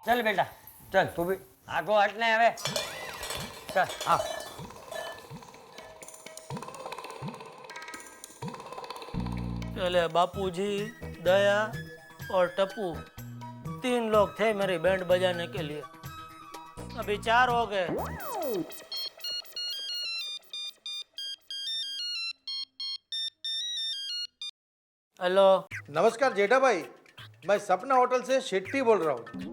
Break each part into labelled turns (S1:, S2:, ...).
S1: चल बेटा चल तू भी आगो हटने हवे चल हाँ
S2: चले बापूजी, दया और टप्पू, 3 लोग थे मेरी बैंड बजाने के लिए, अभी 4 हो गए। हेलो।
S3: नमस्कार जेठा भाई, मैं सपना होटल से शेट्टी बोल रहा हूँ।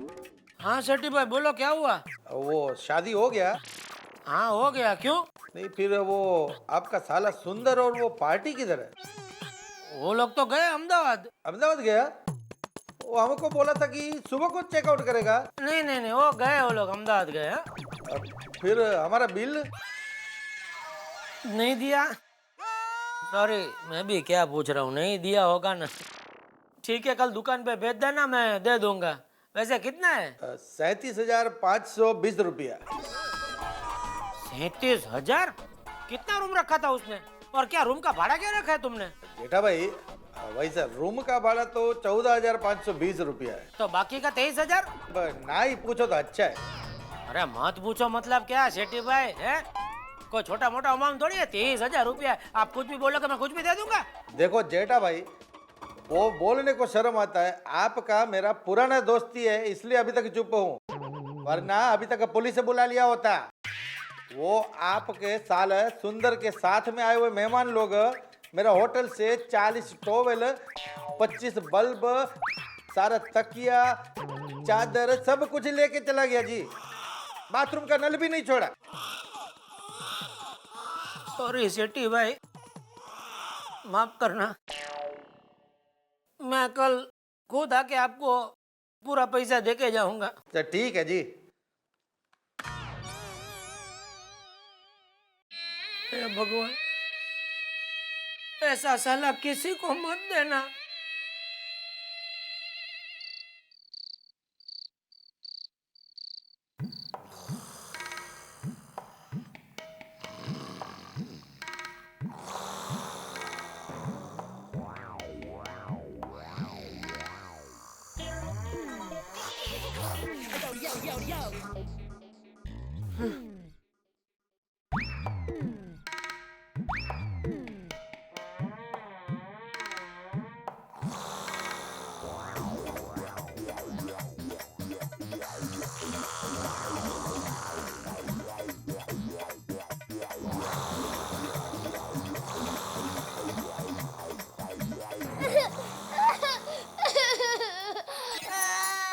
S2: हाँ शेट्टी भाई बोलो, क्या हुआ?
S3: वो शादी हो गया?
S2: हाँ हो गया, क्यों?
S3: नहीं फिर वो आपका साला सुंदर और वो पार्टी किधर है?
S2: वो लोग तो गए अहमदाबाद।
S3: अहमदाबाद गया? वो हमको बोला था कि सुबह को चेकआउट करेगा।
S2: नहीं नहीं नहीं, वो गए, वो लोग अहमदाबाद गए। हाँ?
S3: अब फिर हमारा बिल?
S2: नहीं दिया? सॉरी, मैं भी क्या पूछ रहा हूँ, नहीं दिया होगा ना। ठीक है, कल दुकान पे भेज देना, मैं दे दूंगा। वैसे कितना है?
S3: 37,520 रुपया।
S2: 37,000? कितना रूम रखा था उसने? और क्या रूम का भाड़ा क्या रखा है तुमने?
S3: जेठा भाई वैसा रूम का भाड़ा तो 14,520 रुपया है।
S2: तो बाकी का 23,000?
S3: ना ही पूछो तो अच्छा है।
S2: अरे मत पूछो मतलब क्या शेट्टी भाई, है कोई छोटा मोटा अमाउंट थोड़ी है। 23,000 रुपया, आप कुछ भी बोलोगे मैं कुछ भी दे दूंगा।
S3: देखो जेठा भाई, वो बोलने को शर्म आता है। आपका मेरा पुराना दोस्ती है, इसलिए अभी तक चुप हूँ, वरना अभी तक पुलिस से बुला लिया होता। वो आपके साल सुंदर के साथ में आए हुए मेहमान लोग मेरा होटल से 40 टॉवेल, 25 बल्ब, सारा तकिया, चादर सब कुछ लेके चला गया जी। बाथरूम का नल भी नहीं छोड़ा।
S2: सॉरी शेट्टी भाई, माफ करना। मैं कल खुद आके आपको पूरा पैसा देके जाऊंगा।
S3: तो ठीक है जी।
S2: हे भगवान, ऐसा साला किसी को मत देना।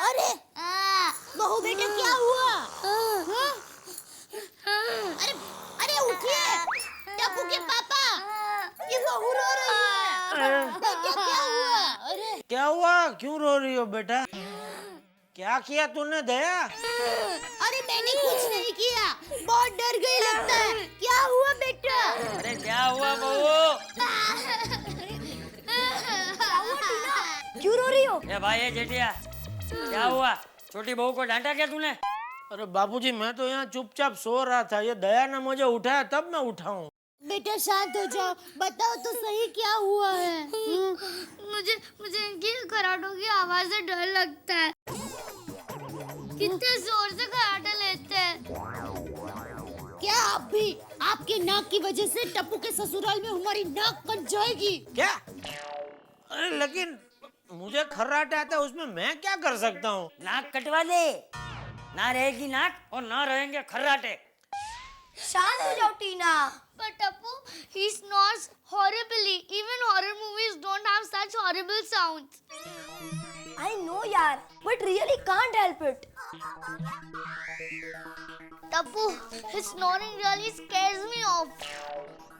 S4: अरे बहू बेटा क्या हुआ? हाँ? अरे अरे उठिए, टप्पू के पापा, ये बहू रो रही है। बेटा क्या हुआ? अरे
S2: क्या हुआ, क्यों रो रही हो बेटा? क्या किया तूने दया?
S4: अरे मैंने कुछ नहीं किया, बहुत डर गई लगता है। क्या हुआ बेटा?
S1: अरे क्या हुआ बहू?
S4: क्यों रो रही हो?
S1: ए भाई ये जेठिया क्या हुआ? छोटी बहू को डांटा क्या तूने?
S2: अरे बापूजी, मैं तो यहाँ चुपचाप सो रहा था, ये दया ने मुझे उठाया तब मैं उठा हूँ।
S4: बेटा शांत हो जाओ, बताओ तो सही क्या हुआ है।
S5: मुझे मुझे इनकी कराटों की आवाज से डर लगता है। कितने जोर से कराटे लेते हैं।
S4: क्या आप भी? आपके नाक की वजह से टप्पू के ससुराल में हमारी नाक कट जाएगी।
S2: क्या? अरे लेकिन मुझे खर्राटे आता है, उसमें मैं क्या कर सकता हूँ?
S1: नाक कटवा दे, ना रहेगी नाक और ना रहेंगे खर्राटे।
S5: शांत हो जाओ टीना। पर Tappu, he snores horribly. Even horror movies don't have such horrible sounds.
S6: I know yaar, but really can't help it.
S5: Tappu, his snoring really scares me off.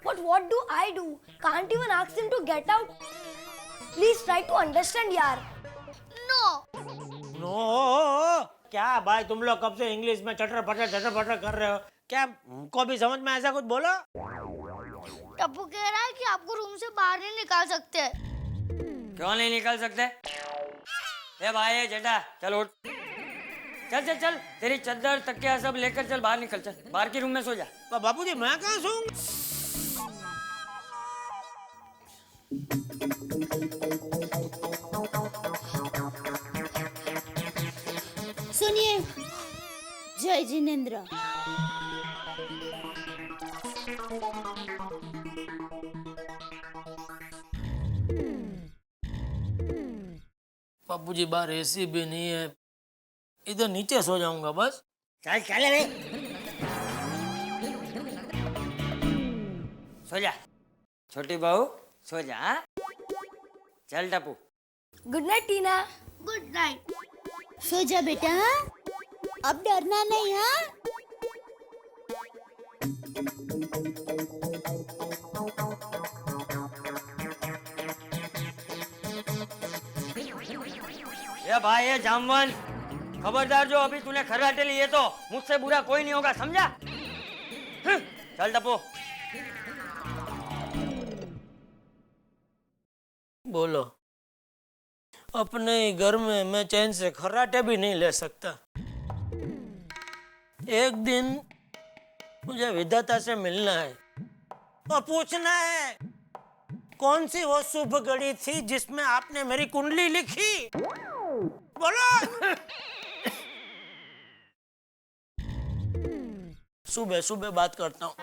S6: But what do I do? Can't even ask him to get out. Please try to understand yaar.
S5: No.
S2: No, क्या भाई तुम लोग कब से English में चटर पटर कर रहे हो? क्या हमको भी समझ में ऐसा कुछ बोलो?
S5: टप्पू कह रहा है कि आपको रूम से बाहर नहीं निकाल सकते।
S1: क्यों नहीं निकल सकते? ए भाई ये जेठा चल उठ, चल चल चल, तेरी चद्दर तकिया सब लेकर चल बाहर निकल, चल बाहर की रूम में सो जा।
S2: बापूजी मैं कहाँ सोऊंगा?
S4: सुनिए, जय जिनेन्द्र।
S2: बापूजी बाहर एसी भी नहीं है, इधर नीचे सो जाऊंगा बस।
S1: चल चले रे, सो जा छोटी बहू, सो जा हाँ? चल Tappu.
S6: Good night Tina.
S5: Good night.
S4: सो जा बेटा, हाँ? अब डरना नहीं, हाँ?
S1: ये भाई ये जामवन, खबरदार जो अभी तूने खर्राटे लिए तो मुझसे बुरा कोई नहीं होगा, समझा? चल टप्पू।
S2: बोलो, अपने ही घर में मैं चैन से खर्राटे भी नहीं ले सकता। एक दिन मुझे विधाता से मिलना है और पूछना है कौन सी वो शुभ घड़ी थी जिसमें आपने मेरी कुंडली लिखी। बोलो। सुबह सुबह बात करता हूँ।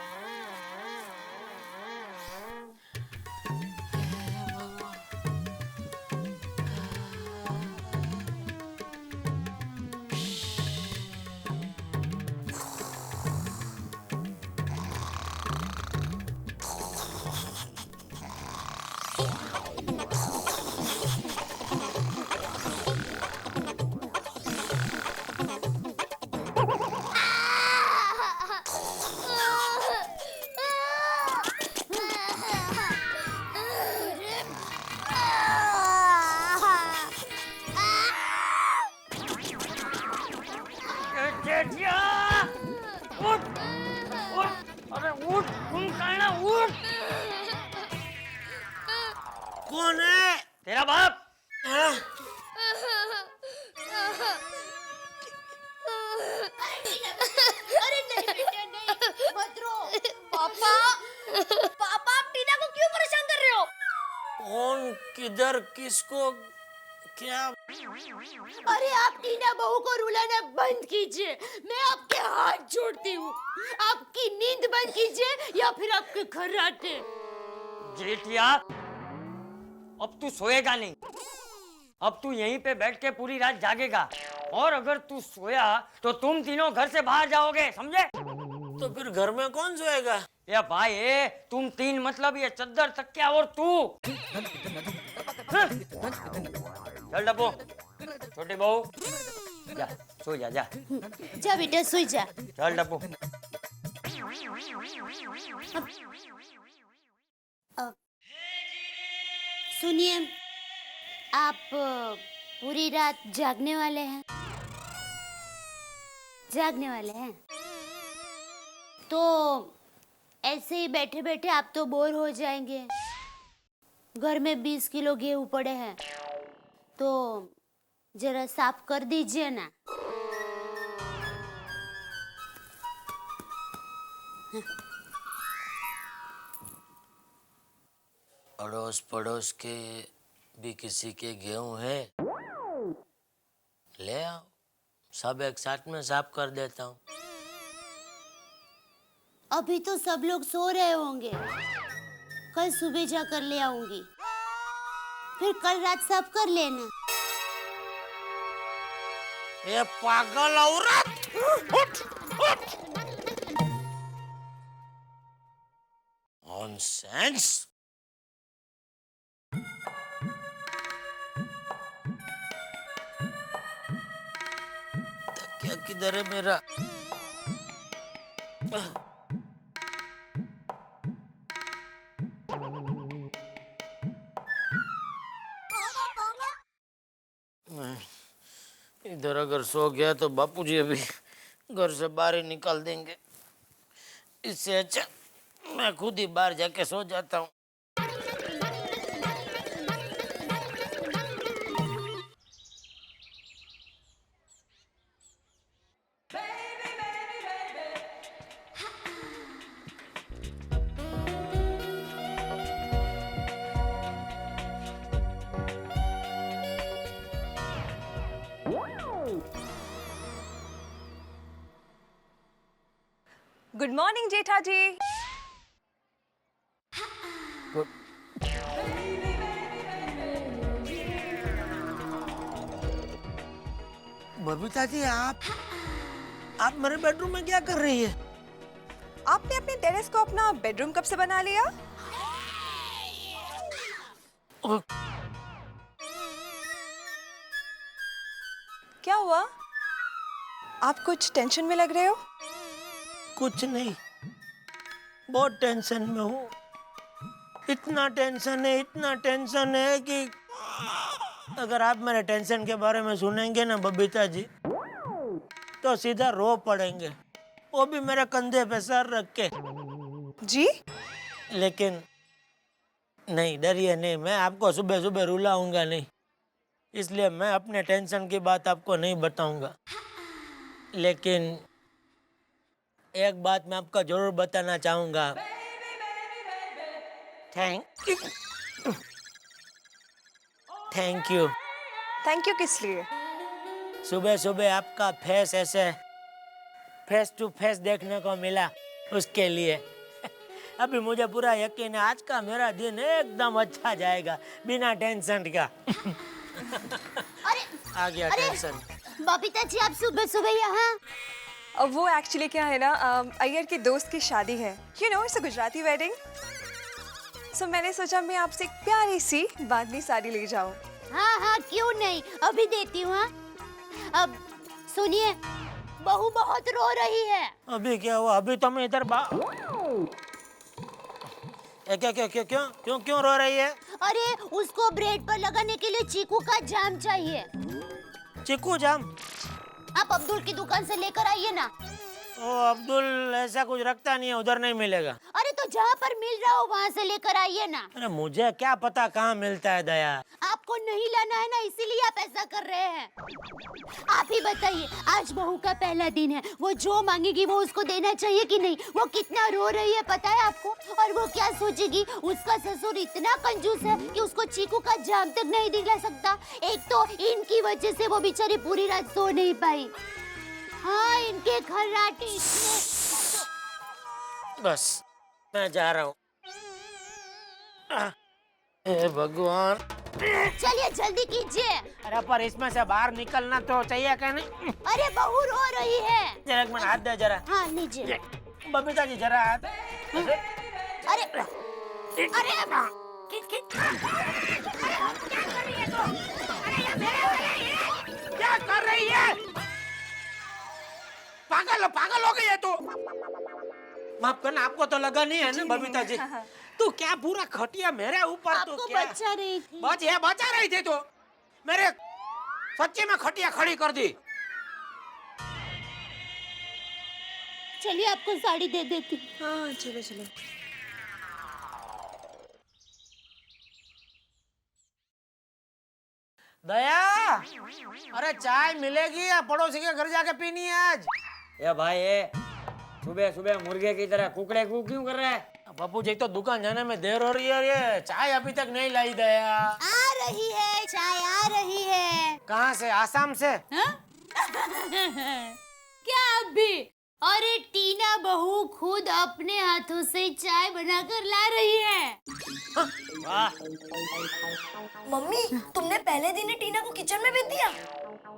S1: जेठिया, उठ, उठ, अरे उठ, तुम कहना उठ।
S2: कौन है?
S1: तेरा बाप।
S2: हाँ?
S4: अरे नहीं बेटा नहीं, मत रो।
S6: पापा, पापा आप टीना को क्यों परेशान कर रहे हो?
S2: कौन, किधर, किसको, क्या?
S4: अरे आप टीना बहू को रुलाना बंद कीजिए, मैं आपके हाथ जोड़ती हूँ। आपकी नींद बंद कीजिए या फिर आपके खर्राटे।
S1: जेठिया, अब तू सोएगा नहीं, अब तू यहीं पे बैठ के पूरी रात जागेगा, और अगर तू सोया तो तुम तीनों घर से बाहर जाओगे, समझे?
S2: तो फिर घर में कौन सोएगा?
S1: ये भाई ये तुम तीन मतलब ये चद्दर तकिया और तू। चल डब्बू, छोटी बहू, जा सो जा, जा
S4: जा बेटा सो जा।
S1: चल डब्बू।
S4: सुनिए, आप पूरी रात जागने वाले हैं? जागने वाले हैं तो ऐसे ही बैठे बैठे आप तो बोर हो जाएंगे। घर में 20 किलो गेहूं पड़े हैं तो जरा साफ कर दीजिए ना।
S2: अड़ोस पड़ोस के भी किसी के गेहूं है, ले आओ, सब एक साथ में साफ कर देता हूँ।
S4: अभी तो सब लोग सो रहे होंगे, कल सुबह जाकर ले आऊंगी, फिर कल रात साफ कर लेना।
S2: ये पागल औरत, उठ, उठ। नॉनसेंस। तकिया किधर है मेरा? इधर अगर सो गया तो बापूजी अभी घर से बाहर ही निकाल देंगे। इससे अच्छा मैं खुद ही बाहर जाके सो जाता हूँ।
S7: गुड मॉर्निंग जेठा जी।
S2: बबीता जी, आप मेरे बेडरूम में क्या कर रही है?
S7: आपने अपने टेरेस को अपना बेडरूम कब से बना लिया? क्या हुआ? आप कुछ टेंशन में लग रहे हो?
S2: कुछ नहीं, बहुत टेंशन में हूँ। इतना टेंशन है कि अगर आप मेरे टेंशन के बारे में सुनेंगे ना बबीता जी, तो सीधा रो पड़ेंगे, वो भी मेरे कंधे पे सर रख के।
S7: जी?
S2: लेकिन नहीं, डरिए नहीं, मैं आपको सुबह सुबह रुलाऊंगा नहीं, इसलिए मैं अपने टेंशन की बात आपको नहीं बताऊंगा। लेकिन एक बात मैं आपको जरूर बताना चाहूंगा। Thank you.
S7: थैंक यू किस लिए?
S2: सुबह सुबह आपका फेस ऐसे फेस टू फेस देखने को मिला, उसके लिए। अभी मुझे पूरा यकीन है आज का मेरा दिन एकदम अच्छा जाएगा, बिना टेंशन का।
S4: अरे
S2: आ गया टेंशन।
S4: बबीता जी, आप सुबह सुबह यहाँ?
S7: अब वो एक्चुअली क्या है ना, अय्यर की दोस्त की शादी है। You know, it's a Gujarati wedding. So मैंने सोचा मैं आपसे एक प्यारी सी बांधनी साड़ी ले जाऊं।
S4: हाँ हाँ, क्यों नहीं, अभी देती हूँ। हाँ? अब सुनिए, बहू बहुत रो रही है।
S2: अभी क्या हुआ? अभी तो मैं इधर क्या क्या क्यों क्यों क्यों क्यों रो रही है?
S4: अरे, उसको ब्रेड पर लगाने के लिए चीकू का जाम चाहिए।
S2: चीकू जाम?
S4: आप अब्दुल की दुकान से लेकर आइए ना।
S2: ओ, अब्दुल ऐसा कुछ रखता नहीं है, उधर नहीं मिलेगा।
S4: अरे तो जहाँ पर मिल रहा हो वहाँ से लेकर आइए ना।
S2: अरे मुझे क्या पता कहाँ मिलता है दया।
S4: आपको नहीं लाना है ना, इसीलिए आप ऐसा कर रहे हैं। आप ही बताइए, आज बहू का पहला दिन है, वो जो मांगेगी वो उसको देना चाहिए कि नहीं? वो कितना रो रही है पता है आपको? और वो क्या सोचेगी, उसका ससुर इतना कंजूस है कि उसको चीकू का जाम तक नहीं दिला सकता। एक तो इनकी वजह से वो बेचारी पूरी रात सो नहीं पाई। हाँ, इनके खर्राटे इतने।
S2: बस मैं जा रहा हूँ। हे भगवान।
S4: चलिए जल्दी कीजिए।
S2: अरे पर इसमें से बाहर निकलना तो चाहिए क्या नहीं?
S4: अरे बहू रो रही है।
S2: जरा एक मिनट हाथ दे जरा।
S4: हाँ, लीजिए।
S2: बबीता जी जरा हाथ।
S4: अरे अरे
S2: क्या कर रही है? पागल हो गई है तू। माफ करना, आपको तो लगा नहीं है ना बबीता जी? तू क्या पूरा खटिया मेरे ऊपर? तो
S4: आपको
S2: क्या
S4: बचा रही थी।
S2: बचा रही थी तो मेरे सच्ची में खटिया खड़ी कर दी।
S4: चलिए आपको साड़ी दे देती।
S7: हाँ चलो चलो।
S2: दया, अरे चाय मिलेगी या पड़ोसी के घर जाके पीनी है आज?
S1: ये भाई ये सुबह सुबह मुर्गे की तरह कुकड़े कू क्यों कर रहा है?
S2: पप्पू जी तो दुकान जाने में देर हो रही है, ये चाय अभी तक नहीं लाई दया।
S4: आ रही है, चाय आ रही है।
S2: कहाँ से? आसाम से?
S4: क्या अभी? अरे टीना बहू खुद अपने हाथों से चाय बनाकर ला रही है।
S1: वाह,
S6: मम्मी, तुमने पहले दिन ही टीना को किचन में भेज दिया?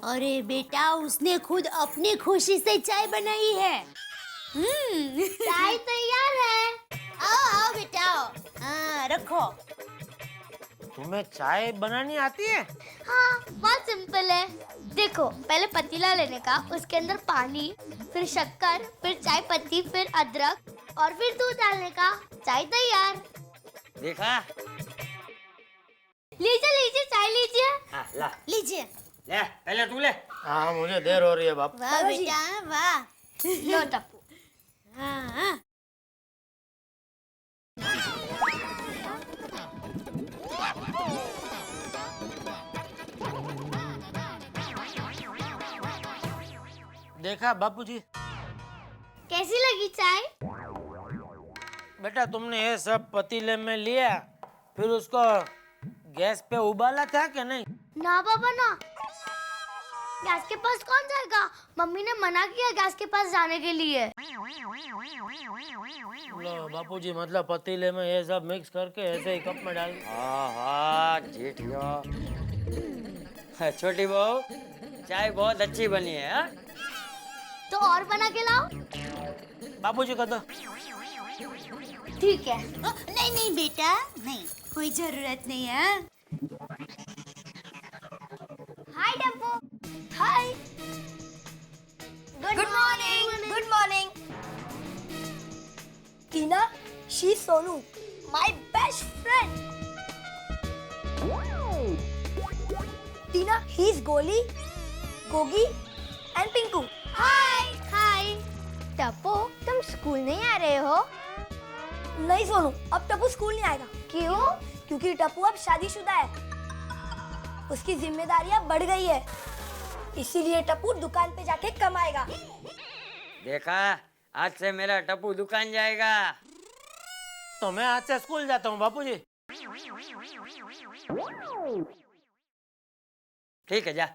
S4: अरे बेटा, उसने खुद अपनी खुशी से चाय बनाई है। चाय तैयार है। आओ आओ बेटा, आओ। हाँ, रखो।
S2: तुम्हें चाय बनानी आती है?
S5: हाँ, बहुत सिंपल है। देखो, पहले पतीला लेने का, उसके अंदर पानी, फिर शक्कर, फिर चाय पत्ती, फिर अदरक और फिर दूध डालने का, चाय तैयार।
S1: देखा?
S5: लीजिए लीजिए, चाय लीजिए।
S1: हाँ, ला
S4: लीजिए।
S1: ले, पहले तू ले।
S2: हाँ, मुझे देर हो रही है बाप।
S4: वाह बेटा, वाह।
S5: लो टप्पू।
S4: हाँ हाँ।
S2: देखा बापूजी?
S5: कैसी लगी चाय?
S2: बेटा तुमने ये सब पतीले में लिया, फिर उसको गैस पे उबाला था कि नहीं?
S5: ना पापा ना, गैस के पास कौन जाएगा? मम्मी ने मना किया गैस के पास जाने के लिए।
S2: लो बापूजी, मतलब पतीले में ये सब मिक्स करके ऐसे ही कप में डाल।
S1: हाँ हाँ जेठिया। छोटी बहू, चाय बहुत अच्छी बनी है। हाँ?
S5: तो और बना के लाओ।
S2: बापूजी का दो।
S5: ठीक है।
S4: नहीं नहीं बेटा, नहीं, कोई जरूरत नहीं है।
S5: हाय टप्पू। हाय।
S6: Good morning. Good morning. Tina, she's Sonu, my best friend. Tina, he's Goli, Gogi, and Pinku.
S5: हाय। हाय। टप्पू, तुम स्कूल नहीं आ रहे हो?
S6: नहीं सोनू, अब टप्पू स्कूल नहीं आएगा।
S5: क्यों?
S6: क्योंकि टप्पू अब शादीशुदा है। उसकी जिम्मेदारियां बढ़ गई है, इसीलिए टप्पू दुकान पे जाके कमाएगा।
S1: देखा, आज से मेरा टप्पू दुकान जाएगा।
S2: तो मैं आज से स्कूल जाता हूँ बापूजी।
S1: ठीक है, जा।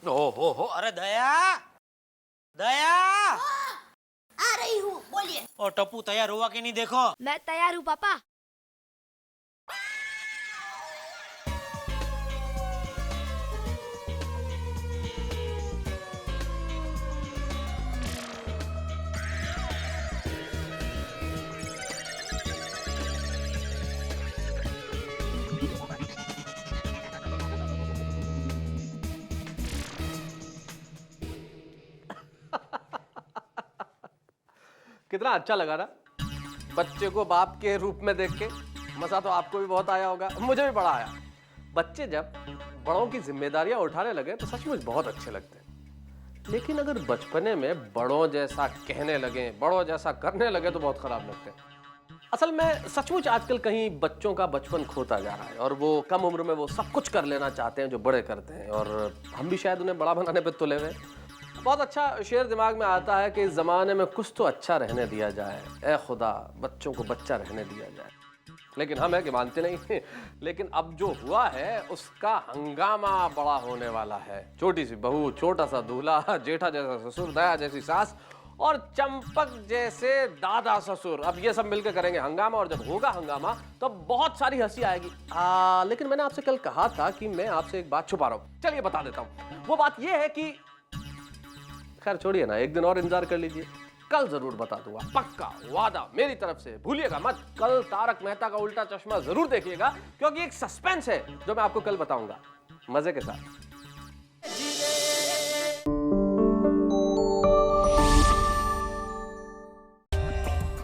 S2: ओहो, अरे दया, दया।
S4: आ रही हूँ, बोलिए।
S2: और टप्पू तैयार हुआ कि नहीं देखो।
S6: मैं तैयार हूँ पापा।
S8: कितना अच्छा लगा ना बच्चे को बाप के रूप में देख के। मजा तो आपको भी बहुत आया होगा, मुझे भी बड़ा आया। बच्चे जब बड़ों की जिम्मेदारियां उठाने लगे तो सचमुच बहुत अच्छे लगते हैं, लेकिन अगर बचपने में बड़ों जैसा कहने लगे, बड़ों जैसा करने लगे तो बहुत खराब लगते हैं। असल में सचमुच आजकल कहीं बच्चों का बचपन खोता जा रहा है और वो कम उम्र में वो सब कुछ कर लेना चाहते हैं जो बड़े करते हैं, और हम भी शायद उन्हें बड़ा बनाने पे तुले हुए। बहुत अच्छा शेर दिमाग में आता है कि इस जमाने में कुछ तो अच्छा रहने दिया जाए, ए खुदा बच्चों को बच्चा रहने दिया जाए। लेकिन हम है कि मानते नहीं। लेकिन अब जो हुआ है उसका हंगामा बड़ा होने वाला है। छोटी सी बहू, छोटा सा दूल्हा, जेठा जैसा ससुर, दया जैसी सास और चंपक जैसे दादा ससुर, अब ये सब मिलकर करेंगे हंगामा। और जब होगा हंगामा तो बहुत सारी हंसी आएगी। लेकिन मैंने आपसे कल कहा था कि मैं आपसे एक बात छुपा रहा हूँ, चलिए बता देता हूँ। वो बात ये है कि, खैर छोड़िए ना, एक दिन और इंतजार कर लीजिए, कल जरूर बता दूंगा, पक्का वादा मेरी तरफ से। भूलिएगा मत, कल तारक मेहता का उल्टा चश्मा जरूर देखिएगा, क्योंकि एक सस्पेंस है जो मैं आपको कल बताऊंगा मजे के साथ।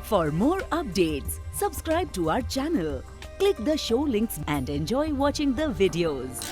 S9: For more updates, subscribe to our channel, click the show links and enjoy watching the videos.